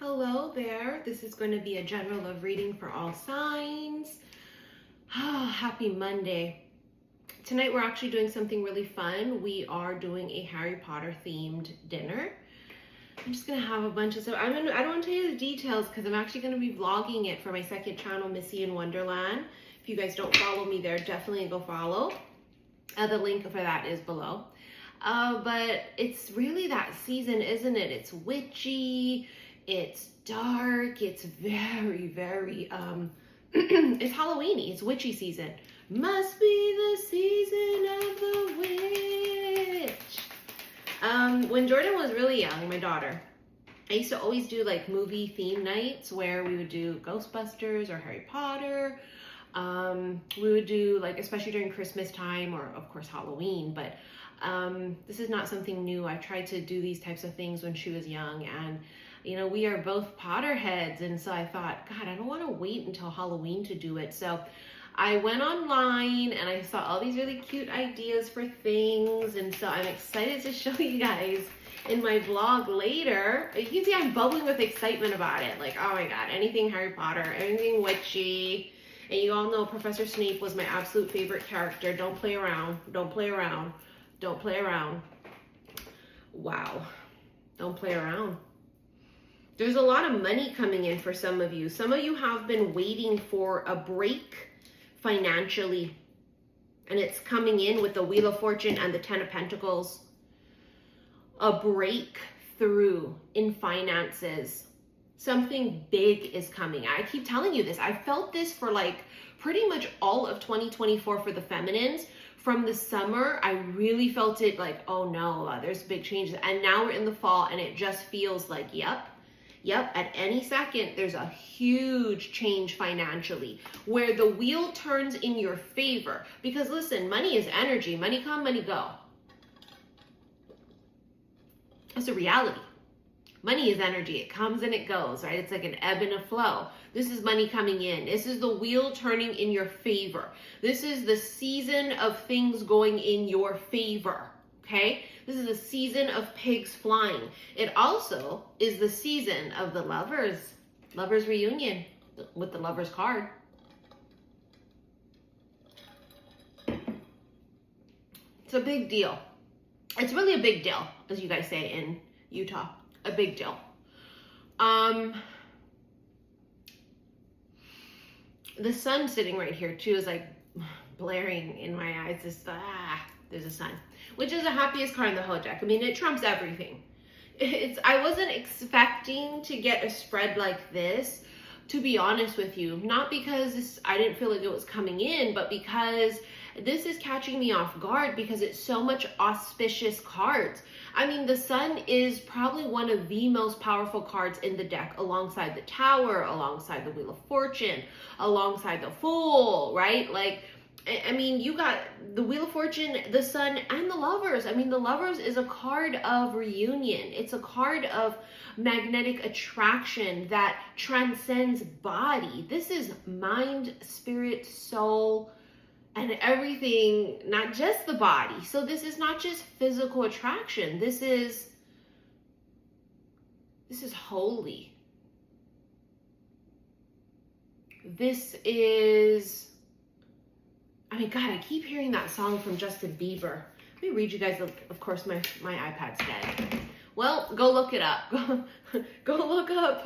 Hello there. This is going to be a general love reading for all signs. Happy Monday. Tonight we're actually doing something really fun. We are doing a Harry Potter themed dinner. I'm just going to have a bunch of stuff. I don't want to tell you the details because I'm actually going to be vlogging it for my second channel, Missy in Wonderland. If you guys don't follow me there, definitely go follow. The link for that is below. But it's really that season, isn't it? It's witchy. It's dark. It's very, very, it's Halloweeny. It's witchy season. Must be the season of the witch. When Jordan was really young, my daughter, I used to always do like movie theme nights where we would do Ghostbusters or Harry Potter. We would do like, especially during Christmas time or of course Halloween, but this is not something new. I tried to do these types of things when she was young, and you know, we are both Potterheads, and so I thought, God, I don't want to wait until Halloween to do it. So I went online and I saw all these really cute ideas for things, and so I'm excited to show you guys in my vlog later. You can see I'm bubbling with excitement about it. Like, oh my God, anything Harry Potter, anything witchy. And you all know Professor Snape was my absolute favorite character. Don't play around. Don't play around. Don't play around. Wow. Don't play around. There's a lot of money coming in for some of you. Some of you have been waiting for a break financially. And it's coming in with the Wheel of Fortune and the Ten of Pentacles. A breakthrough in finances. Something big is coming. I keep telling you this. I felt this for like pretty much all of 2024 for the feminines. From the summer, I really felt it like, oh no, there's big changes. And now we're in the fall and it just feels like, yep, at any second, there's a huge change financially where the wheel turns in your favor. Because listen, money is energy. Money come, money go. That's a reality. Money is energy. It comes and it goes, right? It's like an ebb and a flow. This is money coming in. This is the wheel turning in your favor. This is the season of things going in your favor, okay? This is the season of pigs flying. It also is the season of the lovers reunion with the lovers card. It's a big deal. It's really a big deal, as you guys say in Utah. A big deal. The sun sitting right here too is like blaring in my eyes. Just there's a sun, which is the happiest card in the whole deck. I mean, it trumps everything. I wasn't expecting to get a spread like this, to be honest with you. Not because I didn't feel like it was coming in, but because this is catching me off guard because it's so much auspicious cards. I mean, the sun is probably one of the most powerful cards in the deck, alongside the Tower, alongside the Wheel of Fortune, alongside the Fool, right? Like, I mean, you got the Wheel of Fortune, the Sun, and the Lovers. I mean, the Lovers is a card of reunion. It's a card of magnetic attraction that transcends body. This is mind, spirit, soul, and everything, not just the body. So this is not just physical attraction. This is holy. This is, I mean, God, I keep hearing that song from Justin Bieber. Let me read you guys, of course, my iPad's dead. Well, go look it up. Go look up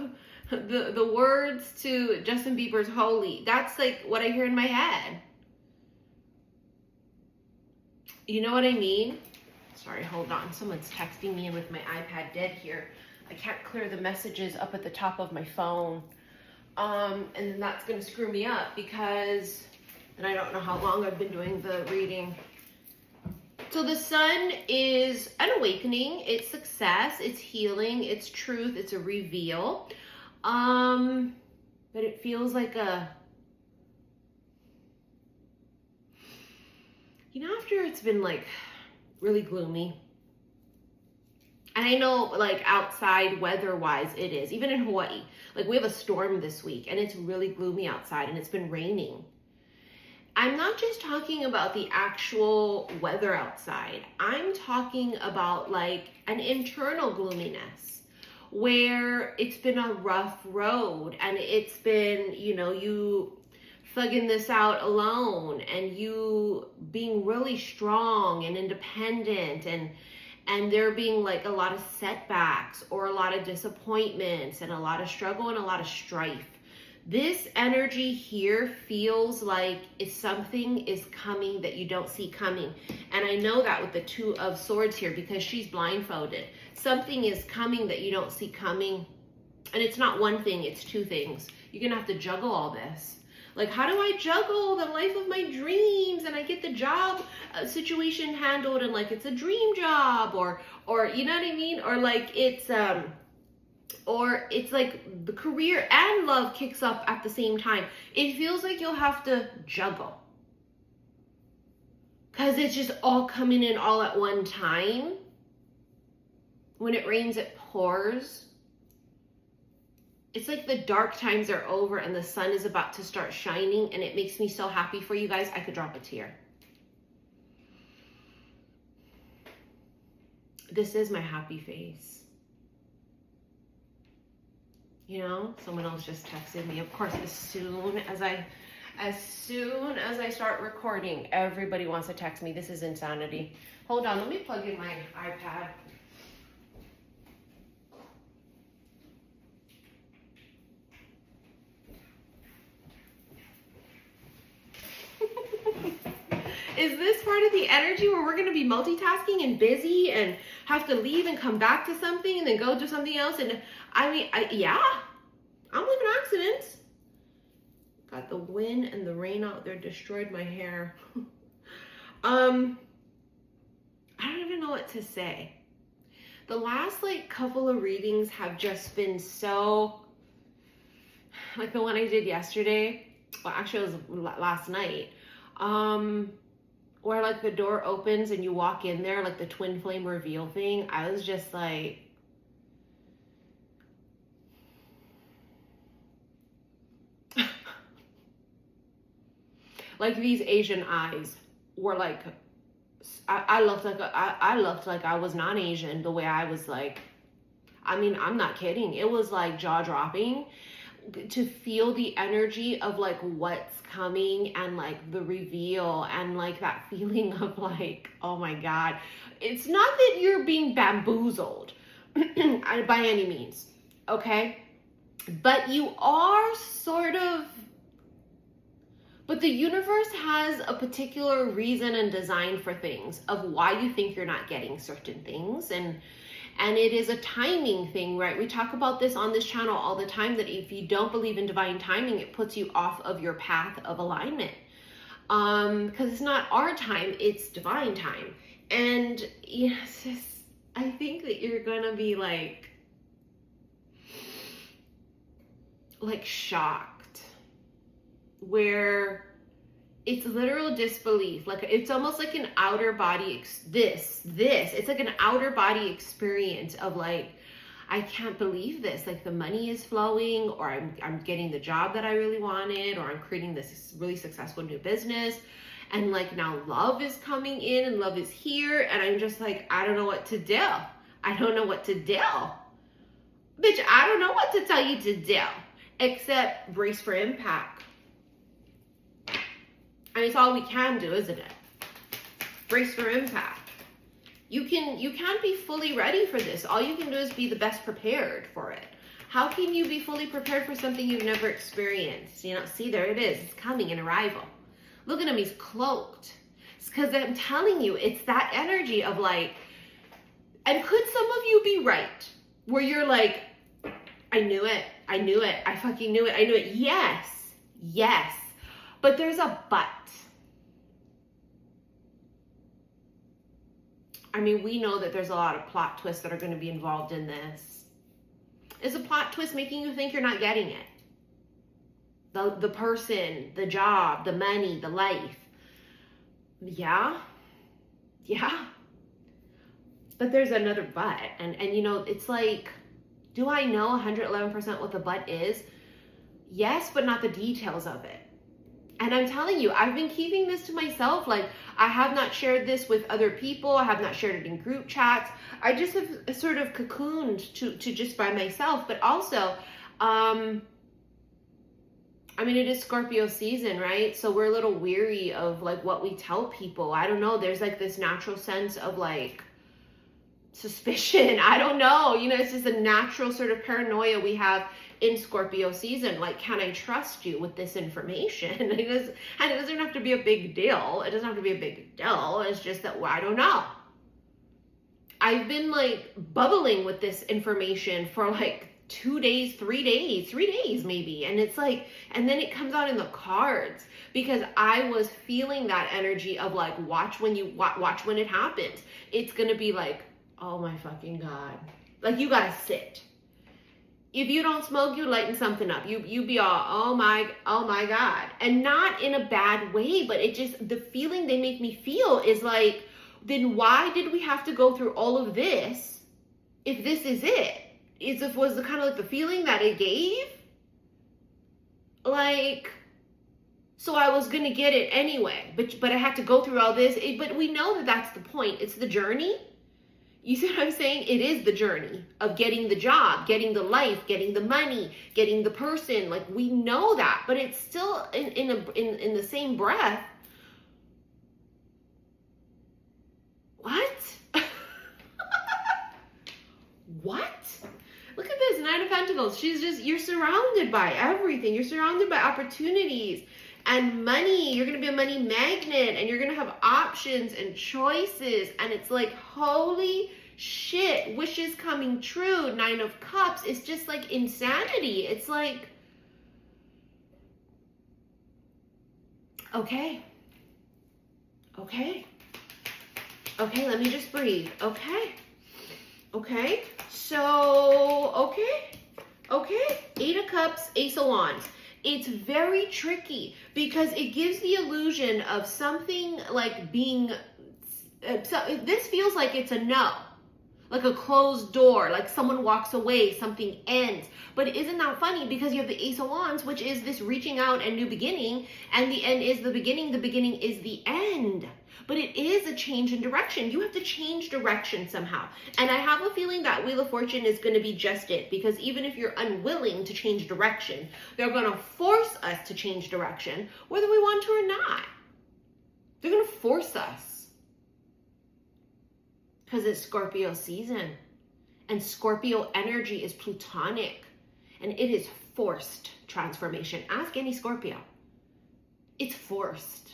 the words to Justin Bieber's Holy. That's like what I hear in my head. You know what I mean? Sorry, hold on. Someone's texting me with my iPad dead here. I can't clear the messages up at the top of my phone. And then that's going to screw me up because then I don't know how long I've been doing the reading. So the sun is an awakening. It's success. It's healing. It's truth. It's a reveal. But it feels like you know, after it's been like really gloomy, and I know like outside weather-wise it is, even in Hawaii, like we have a storm this week and it's really gloomy outside and it's been raining. I'm not just talking about the actual weather outside. I'm talking about like an internal gloominess where it's been a rough road and it's been, you know, you thugging this out alone and you being really strong and independent, and there being like a lot of setbacks or a lot of disappointments and a lot of struggle and a lot of strife. This energy here feels like if something is coming that you don't see coming. And I know that with the Two of Swords here because she's blindfolded. Something is coming that you don't see coming. And it's not one thing, it's two things. You're going to have to juggle all this. Like, how do I juggle the life of my dreams and I get the job situation handled and like it's a dream job, or you know what I mean? Or like it's like the career and love kicks up at the same time. It feels like you'll have to juggle because it's just all coming in all at one time. When it rains, it pours. It's like the dark times are over and the sun is about to start shining, and it makes me so happy for you guys. I could drop a tear. This is my happy face. You know, someone else just texted me. Of course, as soon as I start recording, everybody wants to text me. This is insanity. Hold on, let me plug in my iPad. Is this part of the energy where we're going to be multitasking and busy and have to leave and come back to something and then go do something else? And I mean, yeah, I'm living accidents. Got the wind and the rain out there destroyed my hair. I don't even know what to say. The last like couple of readings have just been so, like the one I did yesterday. Well, actually it was last night. Where like the door opens and you walk in there, like the twin flame reveal thing. I was just like, like these Asian eyes were like, I looked like I was non-Asian the way I was like, I mean, I'm not kidding. It was like jaw dropping to feel the energy of like what's coming and like the reveal and like that feeling of like, oh my God. It's not that you're being bamboozled by any means, okay? But you are sort of, but the universe has a particular reason and design for things of why you think you're not getting certain things. And it is a timing thing, right? We talk about this on this channel all the time, that if you don't believe in divine timing, it puts you off of your path of alignment. Because it's not our time, it's divine time. And yes, I think that you're gonna be like shocked, where it's literal disbelief. Like it's almost like an outer body, it's like an outer body experience of like, I can't believe this. Like the money is flowing, or I'm getting the job that I really wanted, or I'm creating this really successful new business. And like now love is coming in and love is here. And I'm just like, I don't know what to do. I don't know what to do. Bitch, I don't know what to tell you to do, except brace for impact. I mean, it's all we can do, isn't it? Brace for impact. You can't be fully ready for this. All you can do is be the best prepared for it. How can you be fully prepared for something you've never experienced? You know, see, there it is. It's coming in arrival. Look at him, he's cloaked. It's because I'm telling you, it's that energy of like, and could some of you be right? Where you're like, I knew it. I fucking knew it. Yes. But there's a but. I mean, we know that there's a lot of plot twists that are going to be involved in this. Is a plot twist making you think you're not getting it? The person, the job, the money, the life. Yeah. But there's another but. And you know, it's like, do I know 111% what the but is? Yes, but not the details of it. And I'm telling you, I've been keeping this to myself. Like, I have not shared this with other people. I have not shared it in group chats. I just have sort of cocooned to just by myself. But also, I mean, it is Scorpio season, right? So we're a little weary of like what we tell people. I don't know. There's like this natural sense of like suspicion. I don't know. You know, it's just a natural sort of paranoia we have in Scorpio season. Like, can I trust you with this information? And it doesn't have to be a big deal. It doesn't have to be a big deal. It's just that, well, I don't know. I've been like bubbling with this information for like 2 days, 3 days maybe. And it's like, and then it comes out in the cards because I was feeling that energy of like, watch when it happens. It's going to be like, oh my fucking God. Like, you got to sit. If you don't smoke, you lighten something up. You be all, oh my God. And not in a bad way, but it just, the feeling they make me feel is like, then why did we have to go through all of this if this is it? Was the kind of like the feeling that it gave? Like, so I was going to get it anyway, but I had to go through all this. But we know that that's the point. It's the journey. You see what I'm saying? It is the journey of getting the job, getting the life, getting the money, getting the person. Like, we know that, but it's still in the same breath. What? What? Look at this, 9 of Pentacles. You're surrounded by everything. You're surrounded by opportunities and money. You're going to be a money magnet and you're going to have options and choices. And it's like, holy shit, wishes coming true. 9 of Cups. It's just like insanity. It's like, okay, let me just breathe. Okay, so, okay, 8 of Cups, Ace of Wands. It's very tricky because it gives the illusion of something like being, this feels like it's a no, like a closed door, like someone walks away, something ends. But isn't that funny? Because you have the Ace of Wands, which is this reaching out and new beginning, and the end is the beginning is the end. But it is a change in direction. You have to change direction somehow. And I have a feeling that Wheel of Fortune is going to be just it. Because even if you're unwilling to change direction, they're going to force us to change direction, whether we want to or not. They're going to force us. Because it's Scorpio season. And Scorpio energy is plutonic. And it is forced transformation. Ask any Scorpio. It's forced.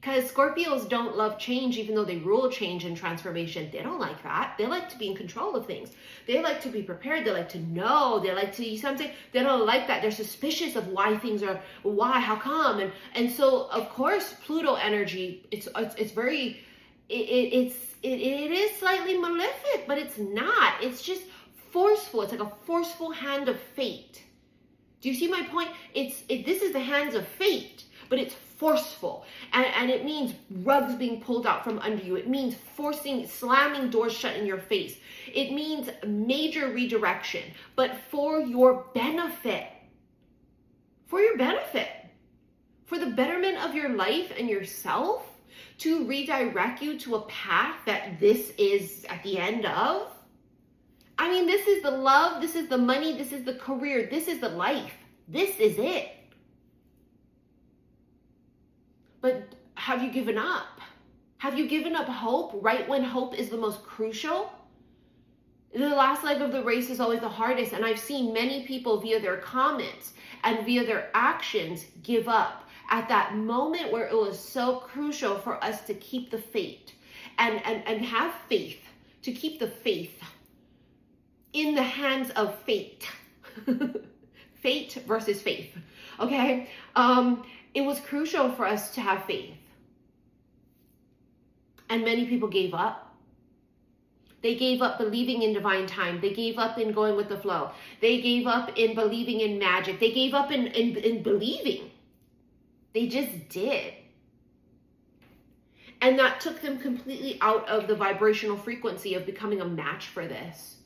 Because Scorpios don't love change, even though they rule change and transformation. They don't like that. They like to be in control of things. They like to be prepared. They like to know. They like to something. They don't like that. They're suspicious of why things are, why, how come? And so, of course, Pluto energy, it's very, it is slightly malefic, but it's not. It's just forceful. It's like a forceful hand of fate. Do you see my point? This is the hands of fate, but it's forceful. And it means rugs being pulled out from under you. It means slamming doors shut in your face. It means major redirection, but for your benefit. For your benefit. For the betterment of your life and yourself, to redirect you to a path that this is at the end of. I mean, this is the love, this is the money, this is the career, this is the life. This is it. But have you given up? Have you given up hope right when hope is the most crucial? The last leg of the race is always the hardest. And I've seen many people via their comments and via their actions give up at that moment where it was so crucial for us to keep the faith and have faith, to keep the faith in the hands of fate. Fate versus faith. Okay? It was crucial for us to have faith. And many people gave up. They gave up believing in divine time. They gave up in going with the flow. They gave up in believing in magic. They gave up in believing. They just did. And that took them completely out of the vibrational frequency of becoming a match for this.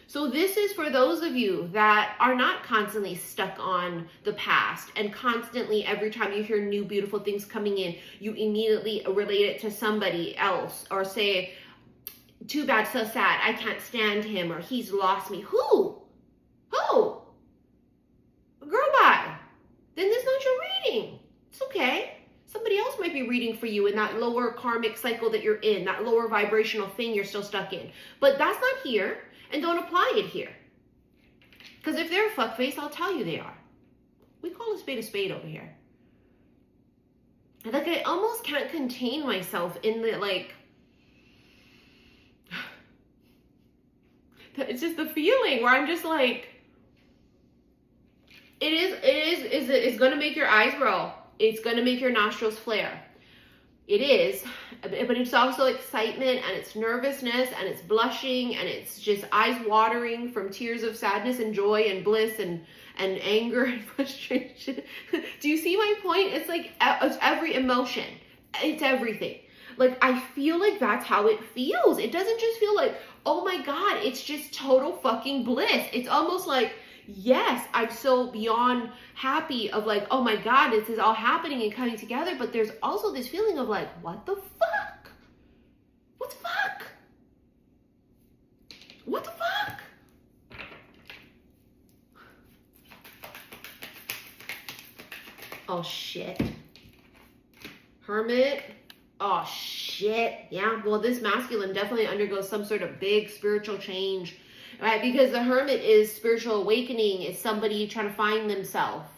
So this is for those of you that are not constantly stuck on the past and constantly every time you hear new beautiful things coming in, you immediately relate it to somebody else or say, too bad, so sad, I can't stand him, or he's lost me. Who? Girl, bye. Then this is not your reading. It's okay. Somebody else might be reading for you in that lower karmic cycle that you're in, that lower vibrational thing you're still stuck in. But that's not here. And don't apply it here. Because if they're a fuckface, I'll tell you they are. We call a spade over here. And like, I almost can't contain myself in the, like, it's just the feeling where I'm just like, it's going to make your eyes roll. It's going to make your nostrils flare. It is, but it's also excitement, and it's nervousness, and it's blushing, and it's just eyes watering from tears of sadness and joy and bliss and anger and frustration. Do you see my point? It's like, it's every emotion. It's everything. Like, I feel like that's how it feels. It doesn't just feel like, oh my God, it's just total fucking bliss. It's almost like, yes, I'm so beyond happy of like, oh my God, this is all happening and coming together. But there's also this feeling of like, what the fuck? What the fuck? What the fuck? Oh shit. Hermit. Oh shit. Yeah, well, this masculine definitely undergoes some sort of big spiritual change. Right, because the Hermit is spiritual awakening, is somebody trying to find themselves.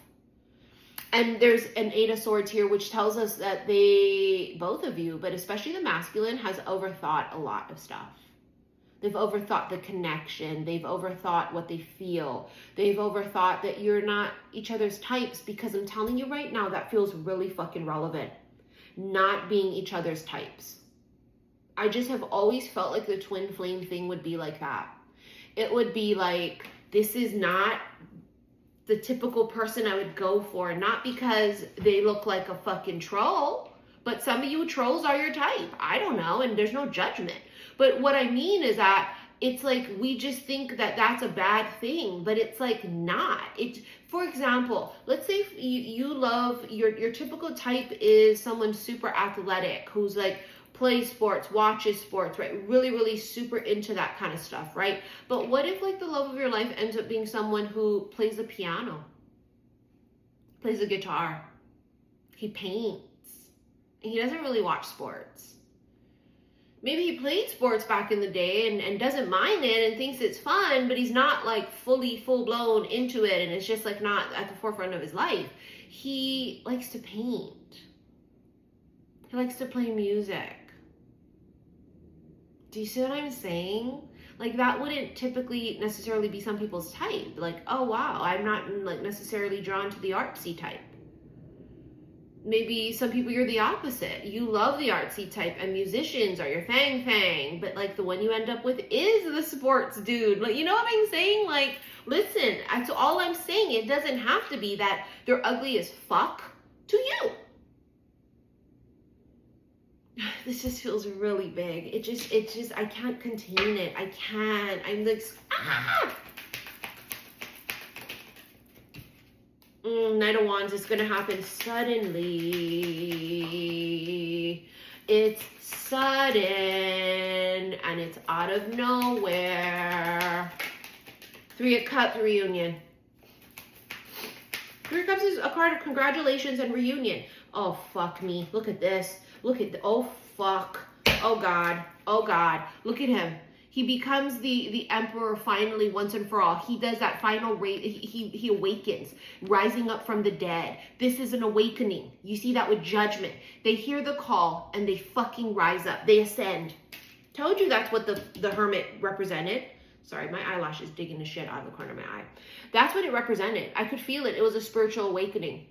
And there's an Eight of Swords here, which tells us that they, both of you, but especially the masculine, has overthought a lot of stuff. They've overthought the connection. They've overthought what they feel. They've overthought that you're not each other's types, because I'm telling you right now, that feels really fucking relevant. Not being each other's types. I just have always felt like the twin flame thing would be like that. It would be like, this is not the typical person I would go for. Not because they look like a fucking troll, but some of you trolls are your type. I don't know, and there's no judgment. But what I mean is that it's like, we just think that that's a bad thing, but it's like not. It's, for example, let's say you love, your typical type is someone super athletic, who's like, plays sports, watches sports, right? Really, really super into that kind of stuff, right? But what if like the love of your life ends up being someone who plays the piano, plays the guitar, he paints, and he doesn't really watch sports. Maybe he played sports back in the day and doesn't mind it and thinks it's fun, but he's not like full blown into it, and it's just like not at the forefront of his life. He likes to paint. He likes to play music. Do you see what I'm saying? Like, that wouldn't typically necessarily be some people's type. Like, oh wow, I'm not like necessarily drawn to the artsy type. Maybe some people you're the opposite. You love the artsy type, and musicians are your thing, but like the one you end up with is the sports dude. Like, you know what I'm saying? Like, listen, that's all I'm saying. It doesn't have to be that they're ugly as fuck to you. This just feels really big. It just, I can't contain it. I can't. I'm like, ah! Knight of Wands is going to happen suddenly. It's sudden, and it's out of nowhere. Three of Cups reunion. Three of Cups is a card of congratulations and reunion. Oh, fuck me. Look at this. Look at the, oh fuck, oh God, look at him. He becomes the emperor finally, once and for all. He does that final he awakens, rising up from the dead. This is an awakening. You see that with Judgment. They hear the call and they fucking rise up. They ascend. Told you that's what the Hermit represented. Sorry, my eyelash is digging the shit out of the corner of my eye. That's what it represented. I could feel it. It was a spiritual awakening.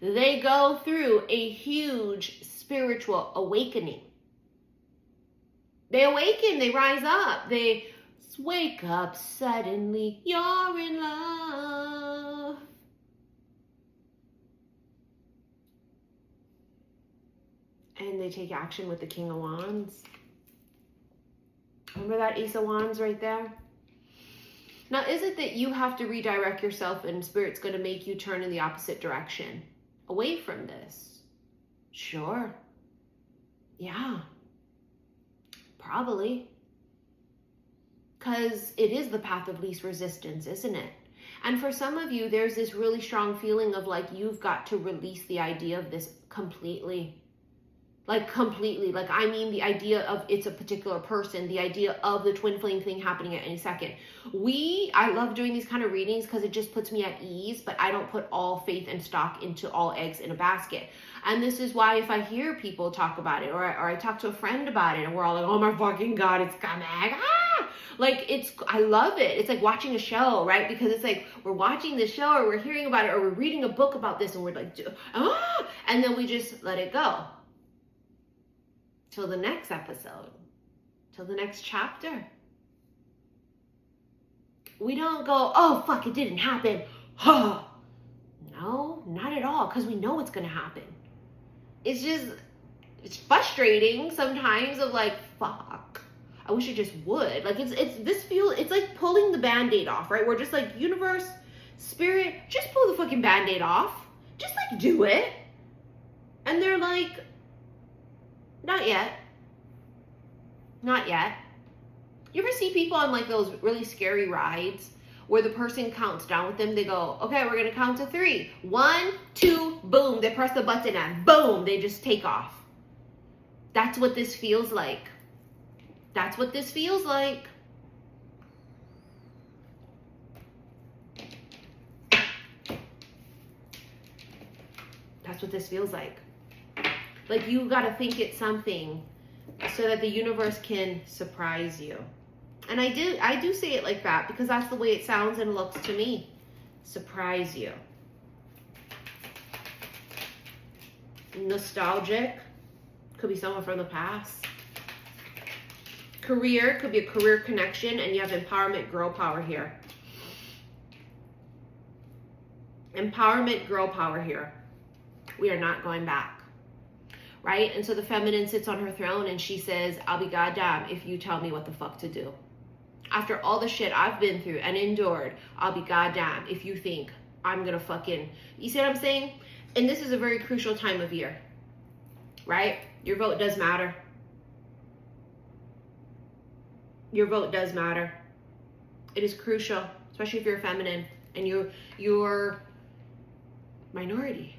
They go through a huge spiritual awakening. They awaken, they rise up, they wake up suddenly, you're in love. And they take action with the King of Wands. Remember that Ace of Wands right there? Now, is it that you have to redirect yourself and Spirit's going to make you turn in the opposite direction away from this? Sure. Yeah. Probably. Because it is the path of least resistance, isn't it? And for some of you, there's this really strong feeling of like you've got to release the idea of this completely. Like completely. Like I mean the idea of it's a particular person, the idea of the twin flame thing happening at any second. I love doing these kind of readings because it just puts me at ease, but I don't put all faith and stock into all eggs in a basket. And this is why if I hear people talk about it or I talk to a friend about it and we're all like, oh my fucking God, it's coming. Like I love it. It's like watching a show, right? Because it's like we're watching this show or we're hearing about it or we're reading a book about this and we're like, and then we just let it go. Till the next episode, till the next chapter. We don't go, oh, fuck, it didn't happen. Huh. No, not at all, because we know it's going to happen. It's frustrating sometimes of like, fuck, I wish it just would. Like, it's like pulling the Band-Aid off, right? We're just like, universe, Spirit, just pull the fucking Band-Aid off. Just like do it. And they're like, not yet. Not yet. You ever see people on like those really scary rides where the person counts down with them? They go, okay, we're going to count to 3. 1, 2, boom. They press the button and boom, they just take off. That's what this feels like. That's what this feels like. That's what this feels like. Like you got to think it's something so that the universe can surprise you. And I do say it like that because that's the way it sounds and looks to me. Surprise you. Nostalgic. Could be someone from the past. Career. Could be a career connection and you have empowerment, girl power here. Empowerment, girl power here. We are not going back. Right? And so the feminine sits on her throne and she says, I'll be goddamn if you tell me what the fuck to do. After all the shit I've been through and endured, I'll be goddamn if you think I'm gonna fucking, you see what I'm saying? And this is a very crucial time of year, right? Your vote does matter. Your vote does matter. It is crucial, especially if you're feminine and you're minority.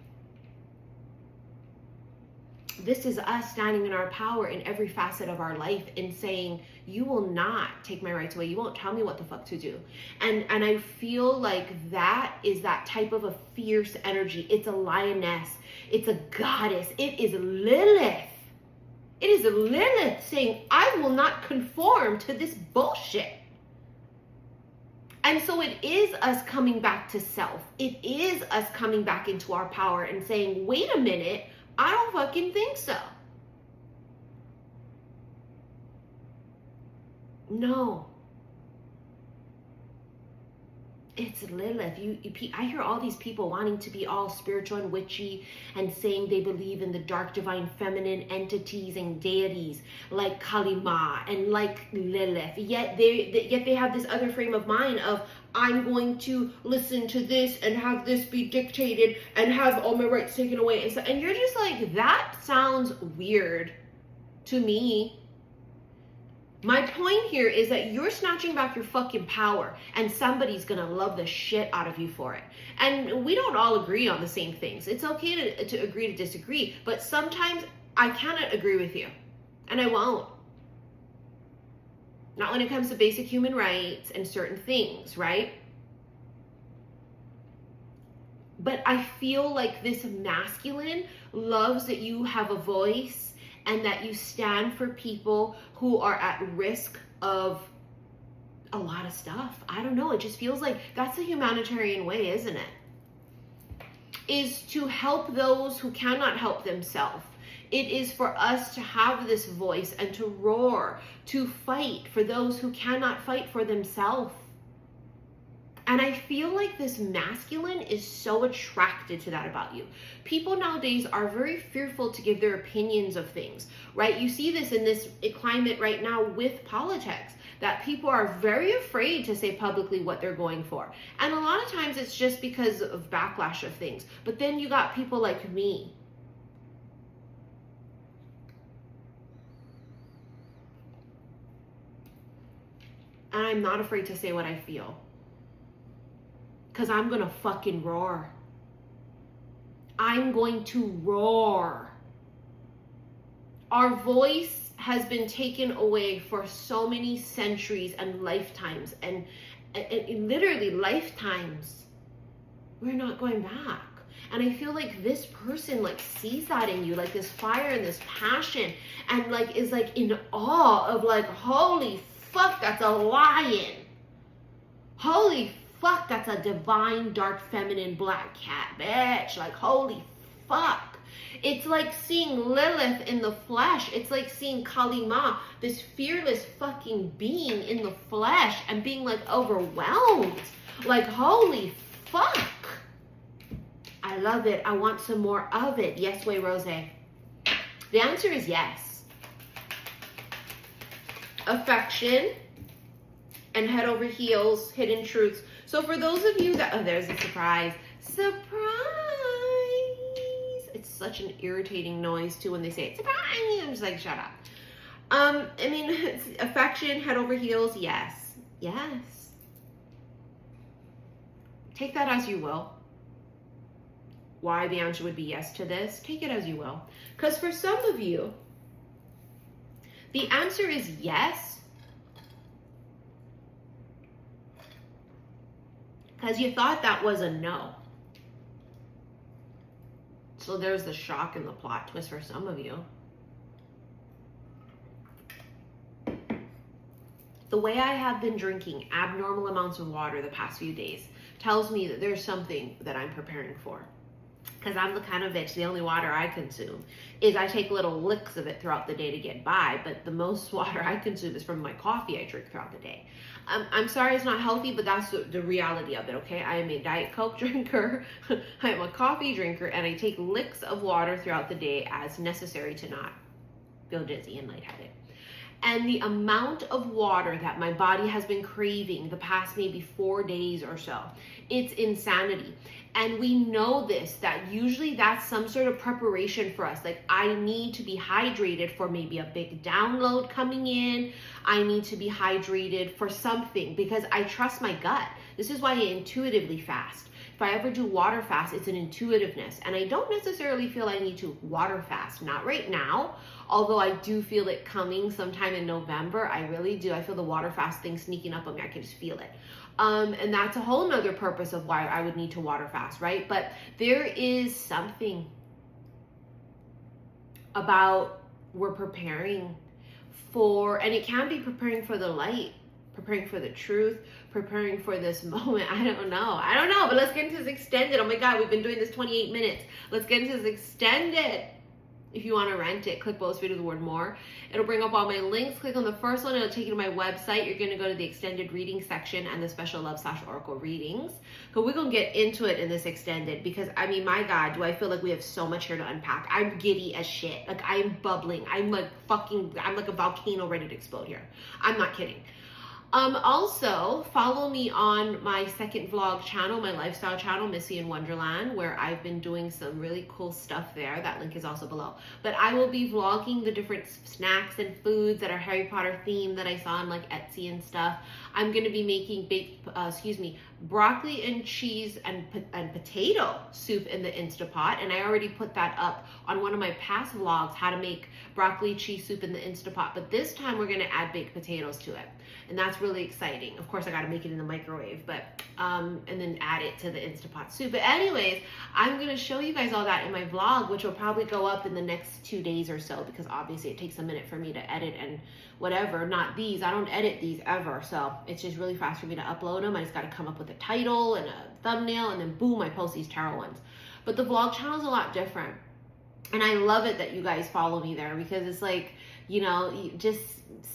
This is us standing in our power in every facet of our life and saying, you will not take my rights away. You won't tell me what the fuck to do. And I feel like that is that type of a fierce energy. It's a lioness. It's a goddess. It is Lilith. It is Lilith saying, I will not conform to this bullshit. And so it is us coming back to self. It is us coming back into our power and saying, wait a minute, I don't fucking think so. No. It's Lilith. I hear all these people wanting to be all spiritual and witchy and saying they believe in the dark divine feminine entities and deities like Kali Ma and like Lilith. Yet they have this other frame of mind of, I'm going to listen to this and have this be dictated and have all my rights taken away. And you're just like, that sounds weird to me. My point here is that you're snatching back your fucking power and somebody's gonna love the shit out of you for it. And we don't all agree on the same things. It's okay to agree to disagree, but sometimes I cannot agree with you and I won't. Not when it comes to basic human rights and certain things, right? But I feel like this masculine loves that you have a voice and that you stand for people who are at risk of a lot of stuff. I don't know. It just feels like that's a humanitarian way, isn't it? Is to help those who cannot help themselves. It is for us to have this voice and to roar, to fight for those who cannot fight for themselves. And I feel like this masculine is so attracted to that about you. People nowadays are very fearful to give their opinions of things, right? You see this in this climate right now with politics. that people are very afraid to say publicly what they're going for. And a lot of times it's just because of backlash of things. But then you got people like me. And I'm not afraid to say what I feel. Because I'm going to fucking roar. I'm going to roar. Our voice has been taken away for so many centuries and lifetimes. And literally lifetimes. We're not going back. And I feel like this person like sees that in you, like this fire and this passion, and like is like in awe of like, holy fuck, that's a lion. Holy fuck, that's a divine, dark, feminine, black cat, bitch. Like, holy fuck. It's like seeing Lilith in the flesh. It's like seeing Kali Ma, this fearless fucking being in the flesh, and being like overwhelmed. Like, holy fuck. I love it. I want some more of it. Yes, way, Rose. The answer is yes. Affection and head over heels, hidden truths. So for those of you that, oh, there's a surprise. Surprise! It's such an irritating noise too when they say it. Surprise! I'm just like, shut up. I mean, it's affection, head over heels, yes. Yes. Take that as you will. Why the answer would be yes to this, take it as you will. Because for some of you, the answer is yes, because you thought that was a no. So there's the shock and the plot twist for some of you. The way I have been drinking abnormal amounts of water the past few days tells me that there's something that I'm preparing for. Because I'm the kind of bitch, the only water I consume is I take little licks of it throughout the day to get by, but the most water I consume is from my coffee I drink throughout the day. I'm sorry it's not healthy, but that's the reality of it, okay? I am a Diet Coke drinker, I am a coffee drinker, and I take licks of water throughout the day as necessary to not feel dizzy and lightheaded. And the amount of water that my body has been craving the past maybe 4 days or so, it's insanity. And we know this, that usually that's some sort of preparation for us. Like, I need to be hydrated for maybe a big download coming in. I need to be hydrated for something because I trust my gut. This is why I intuitively fast. If I ever do water fast, it's an intuitiveness. And I don't necessarily feel I need to water fast. Not right now. Although I do feel it coming sometime in November. I really do. I feel the water fast thing sneaking up on me. I can just feel it. And that's a whole nother purpose of why I would need to water fast, right? But there is something about we're preparing for, and it can be preparing for the light, preparing for the truth, preparing for this moment. I don't know, but let's get into this extended. Oh my God, we've been doing this 28 minutes. Let's get into this extended. If you want to rent it, click below this video, the word more. It'll bring up all my links. Click on the first one. It'll take you to my website. You're going to go to the extended reading section and the special love / oracle readings. But we're going to get into it in this extended because, I mean, my God, do I feel like we have so much here to unpack. I'm giddy as shit. Like, I'm bubbling. I'm like a volcano ready to explode here. I'm not kidding. Also, follow me on my second vlog channel, my lifestyle channel, Missy in Wonderland, where I've been doing some really cool stuff there. That link is also below. But I will be vlogging the different snacks and foods that are Harry Potter themed that I saw on like Etsy and stuff. I'm going to be making broccoli and cheese and potato soup in the Instapot. And I already put that up on one of my past vlogs, how to make broccoli cheese soup in the Instapot. But this time we're going to add baked potatoes to it. And that's really exciting. Of course, I got to make it in the microwave, but, and then add it to the Instapot soup. But anyways, I'm going to show you guys all that in my vlog, which will probably go up in the next 2 days or so, because obviously it takes a minute for me to edit and whatever. Not these. I don't edit these ever. So it's just really fast for me to upload them. I just got to come up with a title and a thumbnail, and then boom, I post these tarot ones. But the vlog channel is a lot different. And I love it that you guys follow me there, because it's like, you know,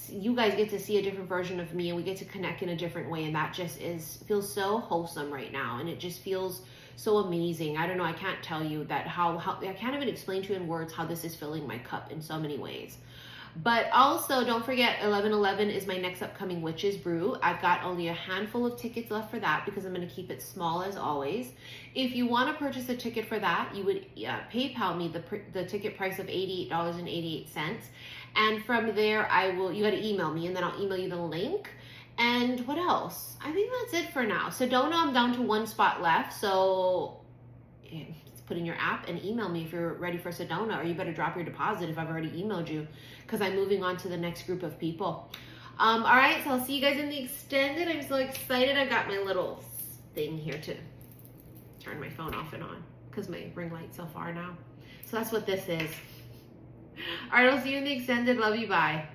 you guys get to see a different version of me, and we get to connect in a different way. And that just feels so wholesome right now. And it just feels so amazing. I don't know. I can't tell you that how I can't even explain to you in words how this is filling my cup in so many ways. But also, don't forget, 11/11 is my next upcoming Witches Brew. I've got only a handful of tickets left for that because I'm going to keep it small as always. If you want to purchase a ticket for that, you would PayPal me the ticket price of $88.88. And from there, you got to email me, and then I'll email you the link. And what else? I think that's it for now. Sedona, I'm down to one spot left. So put in your app and email me if you're ready for Sedona, or you better drop your deposit if I've already emailed you, because I'm moving on to the next group of people. All right, so I'll see you guys in the extended. I'm so excited. I got my little thing here to turn my phone off and on because my ring light's so far now. So that's what this is. All right, I'll see you in the extended. Love you. Bye.